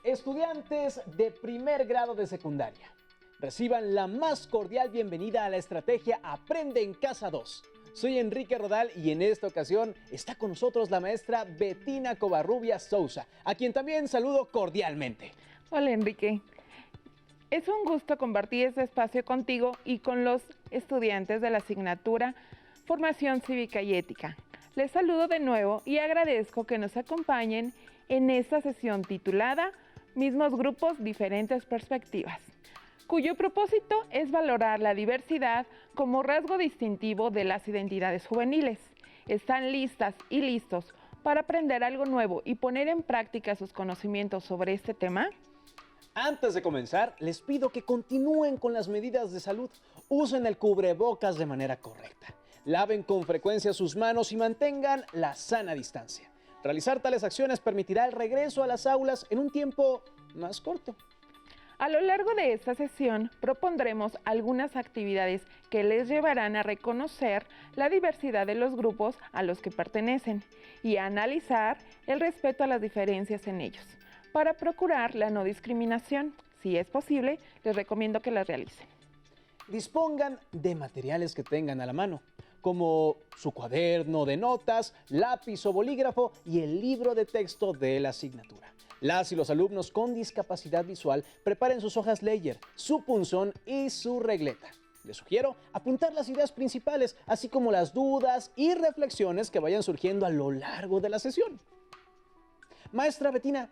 Estudiantes de primer grado de secundaria, reciban la más cordial bienvenida a la estrategia Aprende en Casa 2. Soy Enrique Rodal y en esta ocasión está con nosotros la maestra Bettina Covarrubias Sousa, a quien también saludo cordialmente. Hola Enrique, es un gusto compartir este espacio contigo y con los estudiantes de la asignatura Formación Cívica y Ética. Les saludo de nuevo y agradezco que nos acompañen en esta sesión titulada Mismos grupos, diferentes perspectivas, cuyo propósito es valorar la diversidad como rasgo distintivo de las identidades juveniles. ¿Están listas y listos para aprender algo nuevo y poner en práctica sus conocimientos sobre este tema? Antes de comenzar, les pido que continúen con las medidas de salud. Usen el cubrebocas de manera correcta. Laven con frecuencia sus manos y mantengan la sana distancia. Realizar tales acciones permitirá el regreso a las aulas en un tiempo más corto. A lo largo de esta sesión propondremos algunas actividades que les llevarán a reconocer la diversidad de los grupos a los que pertenecen y a analizar el respeto a las diferencias en ellos. Para procurar la no discriminación, si es posible, les recomiendo que las realicen. Dispongan de materiales que tengan a la mano, como su cuaderno de notas, lápiz o bolígrafo y el libro de texto de la asignatura. Las y los alumnos con discapacidad visual preparen sus hojas Ledger, su punzón y su regleta. Les sugiero apuntar las ideas principales, así como las dudas y reflexiones que vayan surgiendo a lo largo de la sesión. Maestra Bettina,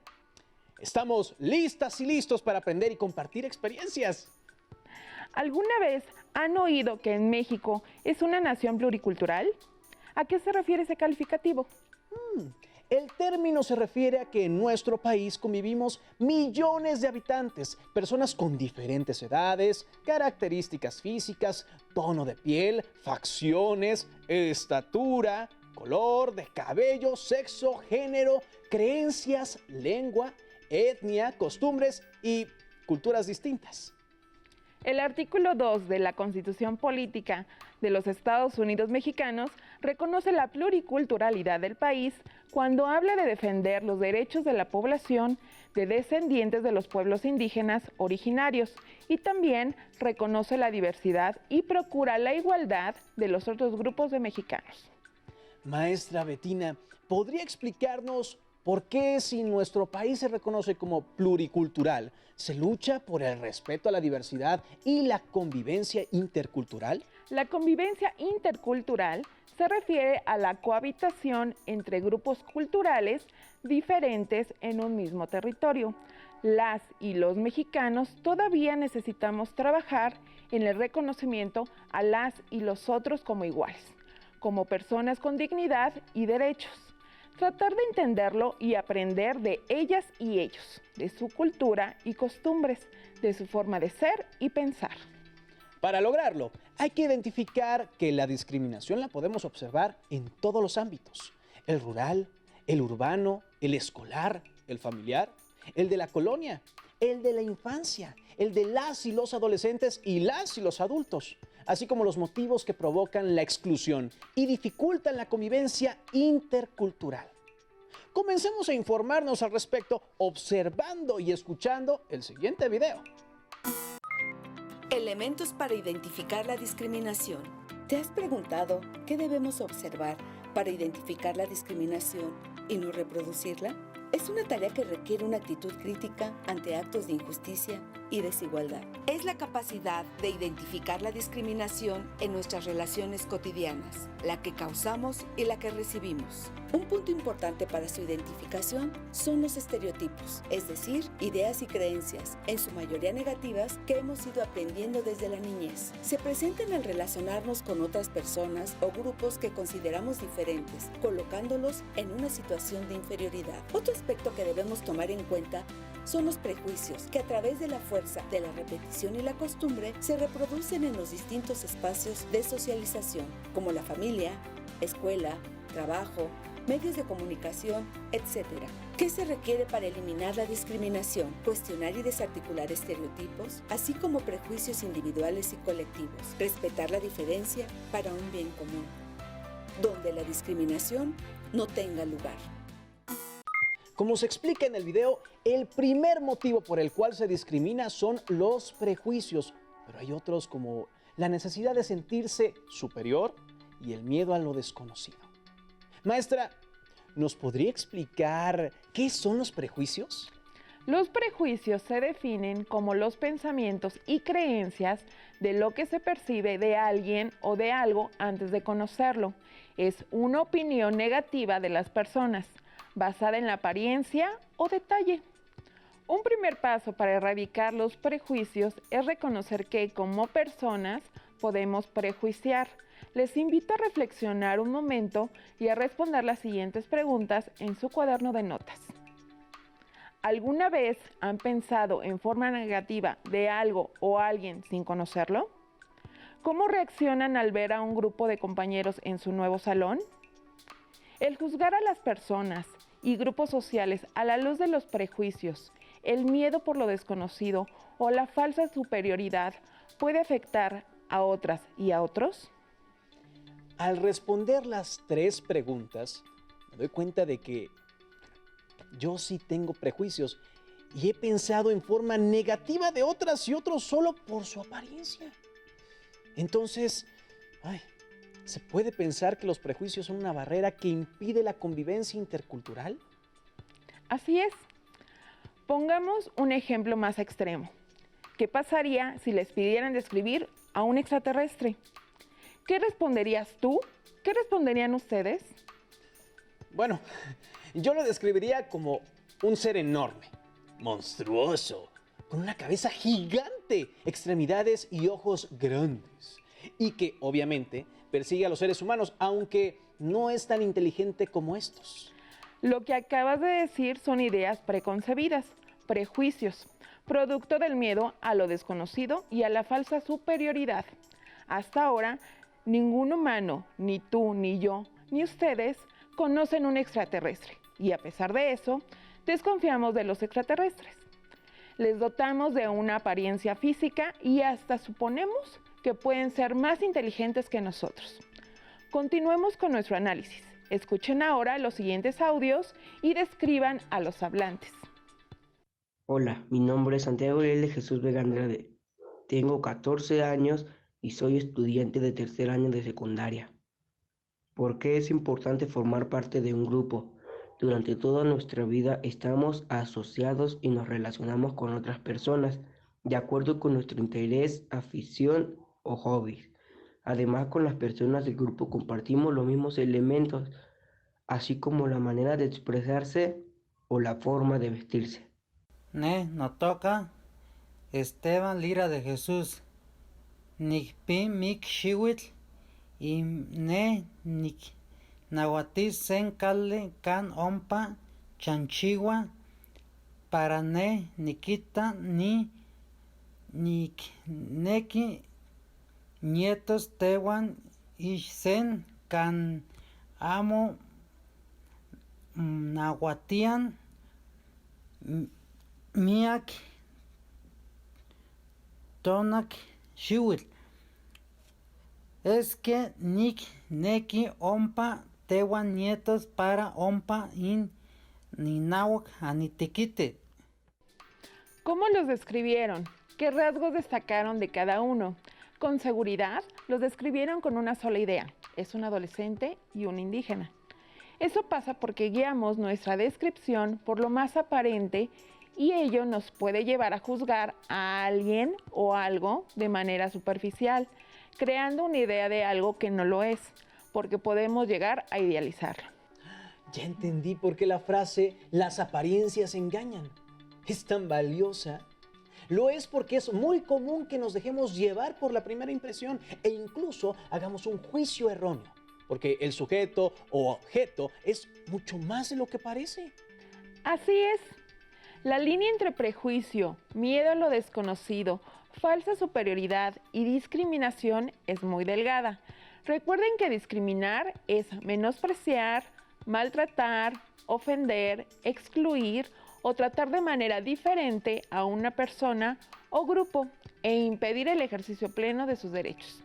estamos listas y listos para aprender y compartir experiencias. ¿Alguna vez han oído que en México es una nación pluricultural? ¿A qué se refiere ese calificativo? El término se refiere a que en nuestro país convivimos millones de habitantes, personas con diferentes edades, características físicas, tono de piel, facciones, estatura, color de cabello, sexo, género, creencias, lengua, etnia, costumbres y culturas distintas. El artículo 2 de la Constitución Política de los Estados Unidos Mexicanos reconoce la pluriculturalidad del país cuando habla de defender los derechos de la población de descendientes de los pueblos indígenas originarios y también reconoce la diversidad y procura la igualdad de los otros grupos de mexicanos. Maestra Bettina, ¿podría explicarnos por qué si nuestro país se reconoce como pluricultural, se lucha por el respeto a la diversidad y la convivencia intercultural? La convivencia intercultural se refiere a la cohabitación entre grupos culturales diferentes en un mismo territorio. Las y los mexicanos todavía necesitamos trabajar en el reconocimiento a las y los otros como iguales, como personas con dignidad y derechos. Tratar de entenderlo y aprender de ellas y ellos, de su cultura y costumbres, de su forma de ser y pensar. Para lograrlo, hay que identificar que la discriminación la podemos observar en todos los ámbitos: el rural, el urbano, el escolar, el familiar, el de la colonia, el de la infancia, el de las y los adolescentes y las y los adultos, así como los motivos que provocan la exclusión y dificultan la convivencia intercultural. Comencemos a informarnos al respecto observando y escuchando el siguiente video. Elementos para identificar la discriminación. ¿Te has preguntado qué debemos observar para identificar la discriminación y no reproducirla? Es una tarea que requiere una actitud crítica ante actos de injusticia y desigualdad. Es la capacidad de identificar la discriminación en nuestras relaciones cotidianas, la que causamos y la que recibimos. Un punto importante para su identificación son los estereotipos, es decir, ideas y creencias, en su mayoría negativas, que hemos ido aprendiendo desde la niñez. Se presentan al relacionarnos con otras personas o grupos que consideramos diferentes, colocándolos en una situación de inferioridad. Otro aspecto que debemos tomar en cuenta son los prejuicios, que a través de la fuerza de la repetición y la costumbre se reproducen en los distintos espacios de socialización, como la familia, escuela, trabajo, medios de comunicación, etc. ¿Qué se requiere para eliminar la discriminación? Cuestionar y desarticular estereotipos, así como prejuicios individuales y colectivos. Respetar la diferencia para un bien común, donde la discriminación no tenga lugar. Como se explica en el video, el primer motivo por el cual se discrimina son los prejuicios, pero hay otros como la necesidad de sentirse superior y el miedo a lo desconocido. Maestra, ¿nos podría explicar qué son los prejuicios? Los prejuicios se definen como los pensamientos y creencias de lo que se percibe de alguien o de algo antes de conocerlo. Es una opinión negativa de las personas, basada en la apariencia o detalle. Un primer paso para erradicar los prejuicios es reconocer que como personas podemos prejuiciar. Les invito a reflexionar un momento y a responder las siguientes preguntas en su cuaderno de notas. ¿Alguna vez han pensado en forma negativa de algo o alguien sin conocerlo? ¿Cómo reaccionan al ver a un grupo de compañeros en su nuevo salón? El juzgar a las personas y grupos sociales a la luz de los prejuicios, el miedo por lo desconocido o la falsa superioridad puede afectar a otras y a otros. Al responder las 3 preguntas, me doy cuenta de que yo sí tengo prejuicios y he pensado en forma negativa de otras y otros solo por su apariencia. Entonces, ¿se puede pensar que los prejuicios son una barrera que impide la convivencia intercultural? Así es. Pongamos un ejemplo más extremo. ¿Qué pasaría si les pidieran describir a un extraterrestre? ¿Qué responderías tú? ¿Qué responderían ustedes? Bueno, yo lo describiría como un ser enorme, monstruoso, con una cabeza gigante, extremidades y ojos grandes. Y que, obviamente, persigue a los seres humanos, aunque no es tan inteligente como estos. Lo que acabas de decir son ideas preconcebidas, prejuicios, producto del miedo a lo desconocido y a la falsa superioridad. Hasta ahora, ningún humano, ni tú, ni yo, ni ustedes, conocen un extraterrestre. Y a pesar de eso, desconfiamos de los extraterrestres. Les dotamos de una apariencia física y hasta suponemos que pueden ser más inteligentes que nosotros. Continuemos con nuestro análisis. Escuchen ahora los siguientes audios y describan a los hablantes. Hola, mi nombre es Santiago L. Jesús Vega Andrade. Tengo 14 años y soy estudiante de tercer año de secundaria. ¿Por qué es importante formar parte de un grupo? Durante toda nuestra vida estamos asociados y nos relacionamos con otras personas de acuerdo con nuestro interés, afición o hobbies. Además, con las personas del grupo compartimos los mismos elementos, así como la manera de expresarse o la forma de vestirse. Nos toca Esteban Lira de Jesús. Nikpi mik shiwitl y nik nahuatis sen kale kan ompa chanchiwa para nikita ni neki nietos tewan isen kan amo nahuatian miak tonak shiwitl. Es que neki ompa tewan nietos para ompa in ninawak anitiquite. ¿Cómo los describieron? ¿Qué rasgos destacaron de cada uno? Con seguridad, los describieron con una sola idea. Es un adolescente y un indígena. Eso pasa porque guiamos nuestra descripción por lo más aparente y ello nos puede llevar a juzgar a alguien o algo de manera superficial, creando una idea de algo que no lo es, porque podemos llegar a idealizarlo. Ya entendí por qué la frase "las apariencias engañan" es tan valiosa. Lo es porque es muy común que nos dejemos llevar por la primera impresión e incluso hagamos un juicio erróneo, porque el sujeto o objeto es mucho más de lo que parece. Así es. La línea entre prejuicio, miedo a lo desconocido, falsa superioridad y discriminación es muy delgada. Recuerden que discriminar es menospreciar, maltratar, ofender, excluir o tratar de manera diferente a una persona o grupo e impedir el ejercicio pleno de sus derechos,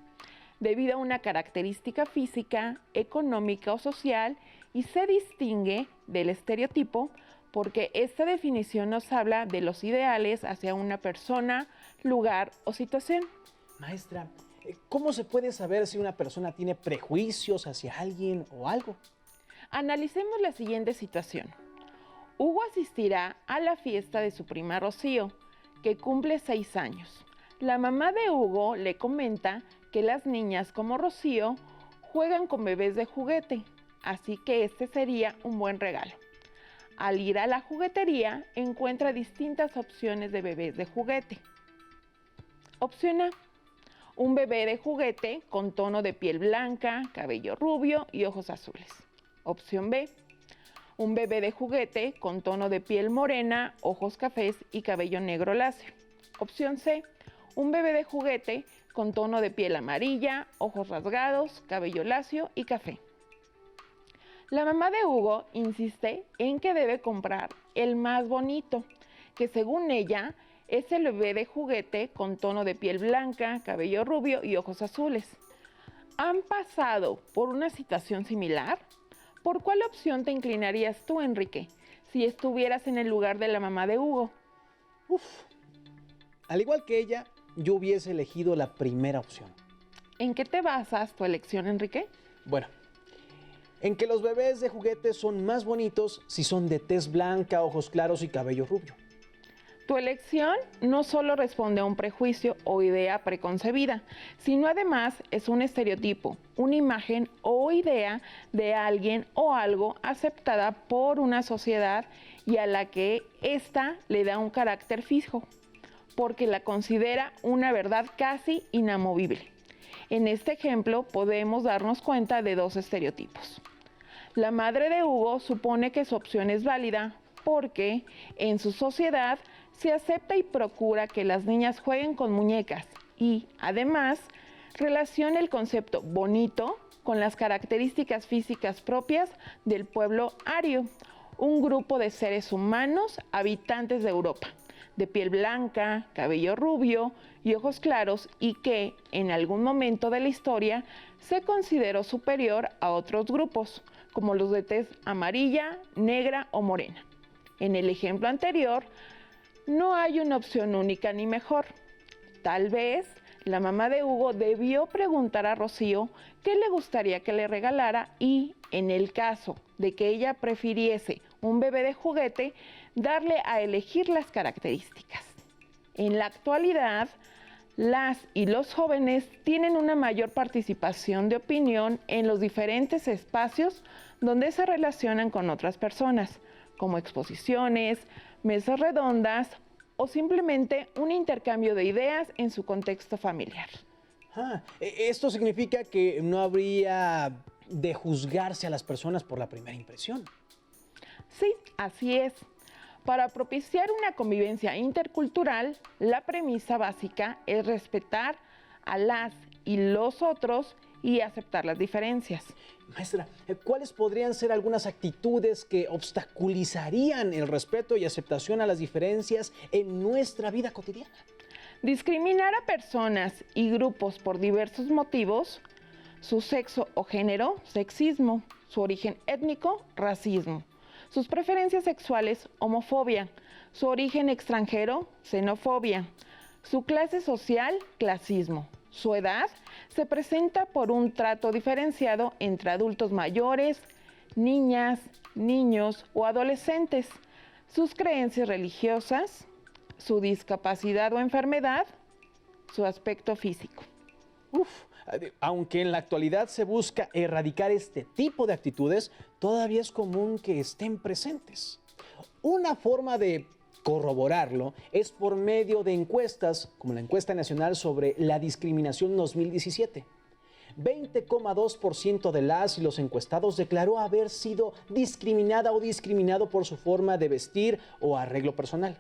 debido a una característica física, económica o social, y se distingue del estereotipo porque esta definición nos habla de los ideales hacia una persona, lugar o situación. Maestra, ¿cómo se puede saber si una persona tiene prejuicios hacia alguien o algo? Analicemos la siguiente situación. Hugo asistirá a la fiesta de su prima Rocío, que cumple 6 años. La mamá de Hugo le comenta que las niñas como Rocío juegan con bebés de juguete, así que este sería un buen regalo. Al ir a la juguetería, encuentra distintas opciones de bebés de juguete. Opción A: un bebé de juguete con tono de piel blanca, cabello rubio y ojos azules. Opción B: un bebé de juguete con tono de piel morena, ojos cafés y cabello negro lacio. Opción C: un bebé de juguete con tono de piel amarilla, ojos rasgados, cabello lacio y café. La mamá de Hugo insiste en que debe comprar el más bonito, que según ella es el bebé de juguete con tono de piel blanca, cabello rubio y ojos azules. ¿Han pasado por una situación similar? ¿Por cuál opción te inclinarías tú, Enrique, si estuvieras en el lugar de la mamá de Hugo? Al igual que ella, yo hubiese elegido la primera opción. ¿En qué te basas tu elección, Enrique? Bueno, en que los bebés de juguete son más bonitos si son de tez blanca, ojos claros y cabello rubio. Tu elección no solo responde a un prejuicio o idea preconcebida, sino además es un estereotipo, una imagen o idea de alguien o algo aceptada por una sociedad y a la que ésta le da un carácter fijo, porque la considera una verdad casi inamovible. En este ejemplo podemos darnos cuenta de 2 estereotipos. La madre de Hugo supone que su opción es válida porque en su sociedad se acepta y procura que las niñas jueguen con muñecas y, además, relaciona el concepto bonito con las características físicas propias del pueblo ario, un grupo de seres humanos habitantes de Europa, de piel blanca, cabello rubio y ojos claros, y que, en algún momento de la historia, se consideró superior a otros grupos, como los de tez amarilla, negra o morena. En el ejemplo anterior, no hay una opción única ni mejor. Tal vez la mamá de Hugo debió preguntar a Rocío qué le gustaría que le regalara y, en el caso de que ella prefiriese un bebé de juguete, darle a elegir las características. En la actualidad, las y los jóvenes tienen una mayor participación de opinión en los diferentes espacios donde se relacionan con otras personas, como exposiciones, mesas redondas o simplemente un intercambio de ideas en su contexto familiar. Esto significa que no habría de juzgarse a las personas por la primera impresión. Sí, así es. Para propiciar una convivencia intercultural, la premisa básica es respetar a las y los otros y aceptar las diferencias. Maestra, ¿cuáles podrían ser algunas actitudes que obstaculizarían el respeto y aceptación a las diferencias en nuestra vida cotidiana? Discriminar a personas y grupos por diversos motivos, su sexo o género, sexismo, su origen étnico, racismo, sus preferencias sexuales, homofobia, su origen extranjero, xenofobia, su clase social, clasismo. Su edad se presenta por un trato diferenciado entre adultos mayores, niñas, niños o adolescentes, sus creencias religiosas, su discapacidad o enfermedad, su aspecto físico. Aunque en la actualidad se busca erradicar este tipo de actitudes, todavía es común que estén presentes. Una forma de corroborarlo es por medio de encuestas, como la encuesta nacional sobre la discriminación 2017. 20,2% de las y los encuestados declaró haber sido discriminada o discriminado por su forma de vestir o arreglo personal,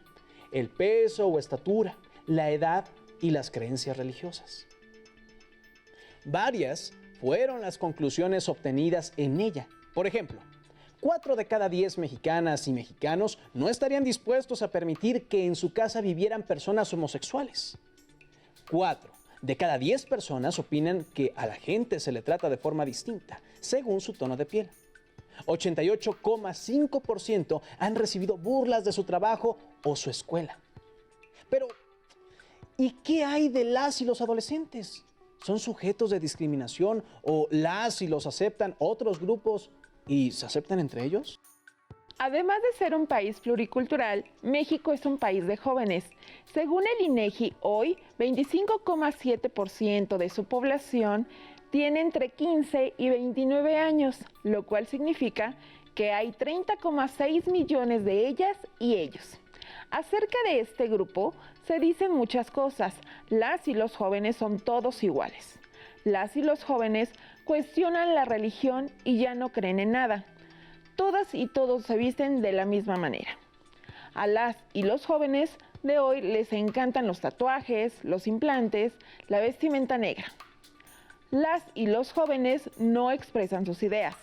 el peso o estatura, la edad y las creencias religiosas. Varias fueron las conclusiones obtenidas en ella. Por ejemplo, 4 de cada 10 mexicanas y mexicanos no estarían dispuestos a permitir que en su casa vivieran personas homosexuales. 4 de cada 10 personas opinan que a la gente se le trata de forma distinta, según su tono de piel. 88,5% han recibido burlas de su trabajo o su escuela. Pero, ¿y qué hay de las y los adolescentes? ¿Son sujetos de discriminación o las y los aceptan otros grupos y se aceptan entre ellos? Además de ser un país pluricultural, México es un país de jóvenes. Según el INEGI, hoy 25,7% de su población tiene entre 15 y 29 años, lo cual significa que hay 30,6 millones de ellas y ellos. Acerca de este grupo se dicen muchas cosas. Las y los jóvenes son todos iguales. Las y los jóvenes cuestionan la religión y ya no creen en nada. Todas y todos se visten de la misma manera. A las y los jóvenes de hoy les encantan los tatuajes, los implantes, la vestimenta negra. Las y los jóvenes no expresan sus ideas.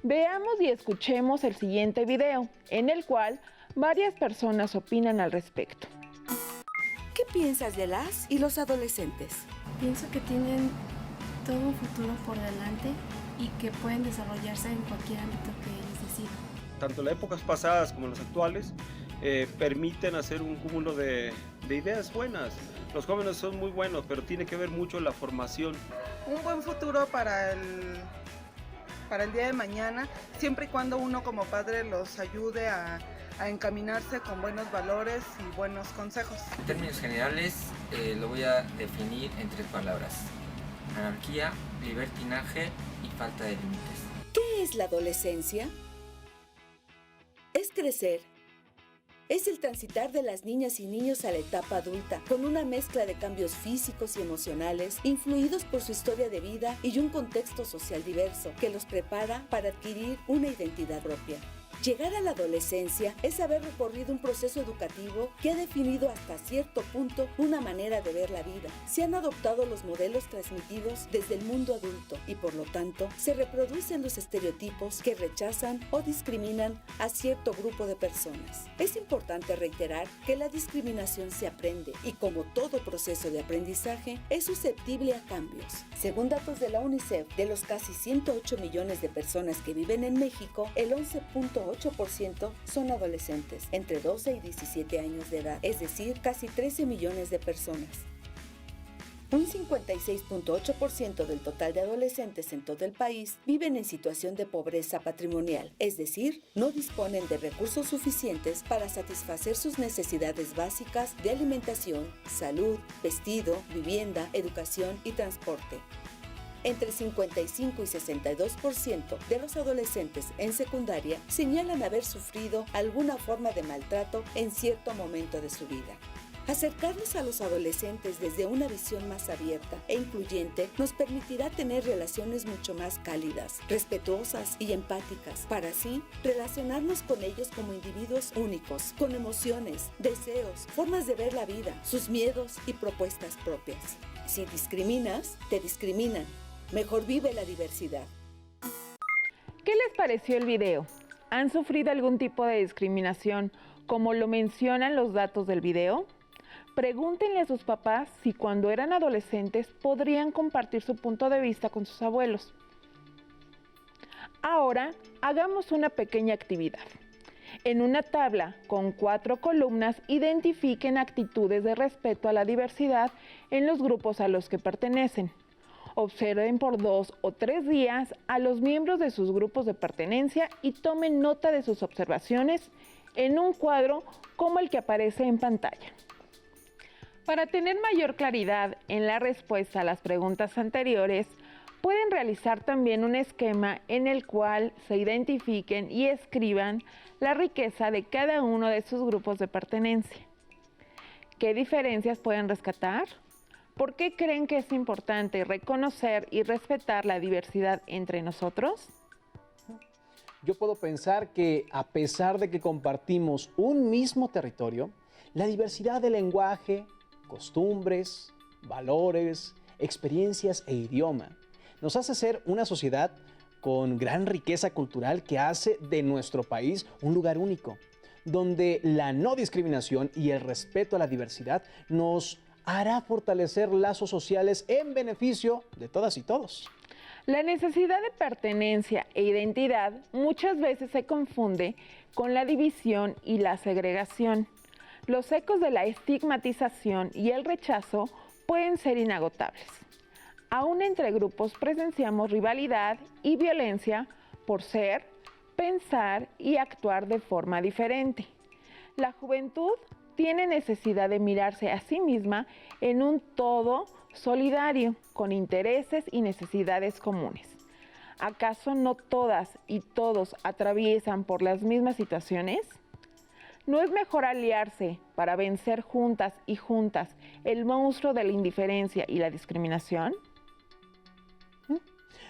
Veamos y escuchemos el siguiente video, en el cual varias personas opinan al respecto. ¿Qué piensas de las y los adolescentes? Pienso que tienen todo un futuro por delante y que pueden desarrollarse en cualquier ámbito que ellos decidan. Tanto las épocas pasadas como las actuales permiten hacer un cúmulo de ideas buenas. Los jóvenes son muy buenos, pero tiene que ver mucho la formación. Un buen futuro para el día de mañana, siempre y cuando uno como padre los ayude a encaminarse con buenos valores y buenos consejos. En términos generales, lo voy a definir en 3 palabras: anarquía, libertinaje y falta de límites. ¿Qué es la adolescencia? Es crecer. Es el transitar de las niñas y niños a la etapa adulta, con una mezcla de cambios físicos y emocionales, influidos por su historia de vida y un contexto social diverso, que los prepara para adquirir una identidad propia. Llegar a la adolescencia es haber recorrido un proceso educativo que ha definido hasta cierto punto una manera de ver la vida. Se han adoptado los modelos transmitidos desde el mundo adulto y por lo tanto se reproducen los estereotipos que rechazan o discriminan a cierto grupo de personas. Es importante reiterar que la discriminación se aprende y como todo proceso de aprendizaje es susceptible a cambios. Según datos de la UNICEF, de los casi 108 millones de personas que viven en México, el 11,8% son adolescentes, entre 12 y 17 años de edad, es decir, casi 13 millones de personas. Un 56,8% del total de adolescentes en todo el país viven en situación de pobreza patrimonial, es decir, no disponen de recursos suficientes para satisfacer sus necesidades básicas de alimentación, salud, vestido, vivienda, educación y transporte. Entre 55 y 62% de los adolescentes en secundaria señalan haber sufrido alguna forma de maltrato en cierto momento de su vida. Acercarnos a los adolescentes desde una visión más abierta e incluyente nos permitirá tener relaciones mucho más cálidas, respetuosas y empáticas, para así relacionarnos con ellos como individuos únicos, con emociones, deseos, formas de ver la vida, sus miedos y propuestas propias. Si discriminas, te discriminan. Mejor vive la diversidad. ¿Qué les pareció el video? ¿Han sufrido algún tipo de discriminación como lo mencionan los datos del video? Pregúntenle a sus papás si cuando eran adolescentes podrían compartir su punto de vista con sus abuelos. Ahora hagamos una pequeña actividad. En una tabla con 4 columnas identifiquen actitudes de respeto a la diversidad en los grupos a los que pertenecen. Observen por 2 o 3 días a los miembros de sus grupos de pertenencia y tomen nota de sus observaciones en un cuadro como el que aparece en pantalla. Para tener mayor claridad en la respuesta a las preguntas anteriores, pueden realizar también un esquema en el cual se identifiquen y escriban la riqueza de cada uno de sus grupos de pertenencia. ¿Qué diferencias pueden rescatar? ¿Por qué creen que es importante reconocer y respetar la diversidad entre nosotros? Yo puedo pensar que a pesar de que compartimos un mismo territorio, la diversidad de lenguaje, costumbres, valores, experiencias e idioma nos hace ser una sociedad con gran riqueza cultural que hace de nuestro país un lugar único, donde la no discriminación y el respeto a la diversidad nos hará fortalecer lazos sociales en beneficio de todas y todos. La necesidad de pertenencia e identidad muchas veces se confunde con la división y la segregación. Los ecos de la estigmatización y el rechazo pueden ser inagotables. Aún entre grupos presenciamos rivalidad y violencia por ser, pensar y actuar de forma diferente. La juventud tiene necesidad de mirarse a sí misma en un todo solidario, con intereses y necesidades comunes. ¿Acaso no todas y todos atraviesan por las mismas situaciones? ¿No es mejor aliarse para vencer juntas y juntas el monstruo de la indiferencia y la discriminación?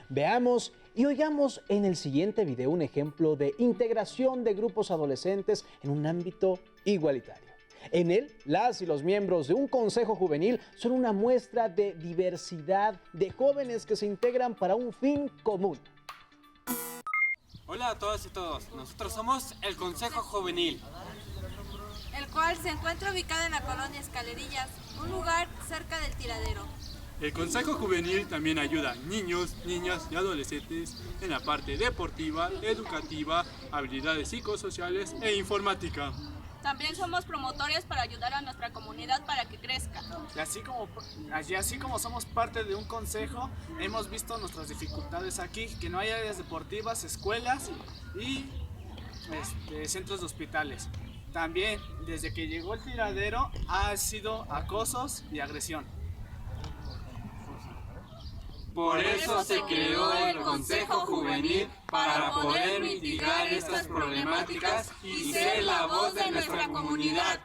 Veamos y oigamos en el siguiente video un ejemplo de integración de grupos adolescentes en un ámbito igualitario. En él, las y los miembros de un consejo juvenil son una muestra de diversidad de jóvenes que se integran para un fin común. Hola a todas y todos, nosotros somos el Consejo Juvenil, el cual se encuentra ubicado en la colonia Escalerillas, un lugar cerca del tiradero. El Consejo Juvenil también ayuda a niños, niñas y adolescentes en la parte deportiva, educativa, habilidades psicosociales e informática. También somos promotores para ayudar a nuestra comunidad para que crezca. Y así como somos parte de un consejo, hemos visto nuestras dificultades aquí, que no hay áreas deportivas, escuelas y centros de hospitales. También, desde que llegó el tiradero, ha sido acosos y agresión. Por eso se creó el Consejo Juvenil para poder mitigar estas problemáticas y ser la voz de nuestra comunidad.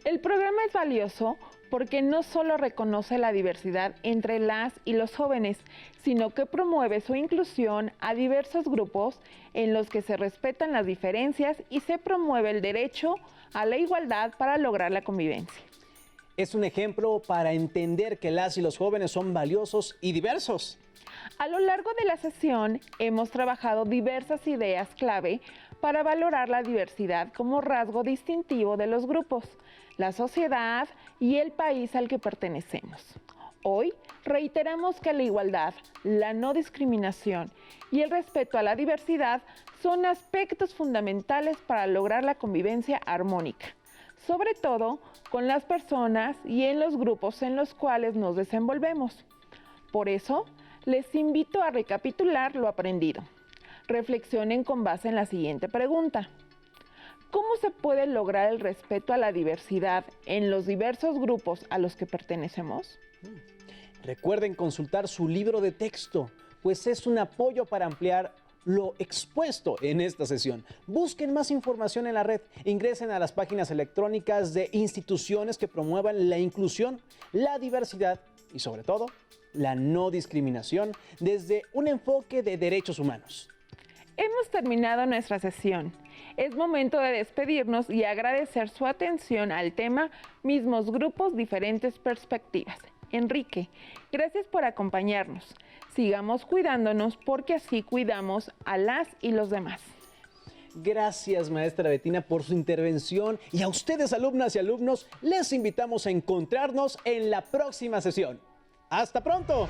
El programa es valioso porque no solo reconoce la diversidad entre las y los jóvenes, sino que promueve su inclusión a diversos grupos en los que se respetan las diferencias y se promueve el derecho a la igualdad para lograr la convivencia. Es un ejemplo para entender que las y los jóvenes son valiosos y diversos. A lo largo de la sesión hemos trabajado diversas ideas clave para valorar la diversidad como rasgo distintivo de los grupos, la sociedad y el país al que pertenecemos. Hoy reiteramos que la igualdad, la no discriminación y el respeto a la diversidad son aspectos fundamentales para lograr la convivencia armónica, sobre todo con las personas y en los grupos en los cuales nos desenvolvemos. Por eso, les invito a recapitular lo aprendido. Reflexionen con base en la siguiente pregunta. ¿Cómo se puede lograr el respeto a la diversidad en los diversos grupos a los que pertenecemos? Recuerden consultar su libro de texto, pues es un apoyo para ampliar lo expuesto en esta sesión. Busquen más información en la red, ingresen a las páginas electrónicas de instituciones que promuevan la inclusión, la diversidad y sobre todo, la no discriminación desde un enfoque de derechos humanos. Hemos terminado nuestra sesión. Es momento de despedirnos y agradecer su atención al tema Mismos grupos, diferentes perspectivas. Enrique, gracias por acompañarnos. Sigamos cuidándonos porque así cuidamos a las y los demás. Gracias, maestra Betina, por su intervención. Y a ustedes, alumnas y alumnos, les invitamos a encontrarnos en la próxima sesión. ¡Hasta pronto!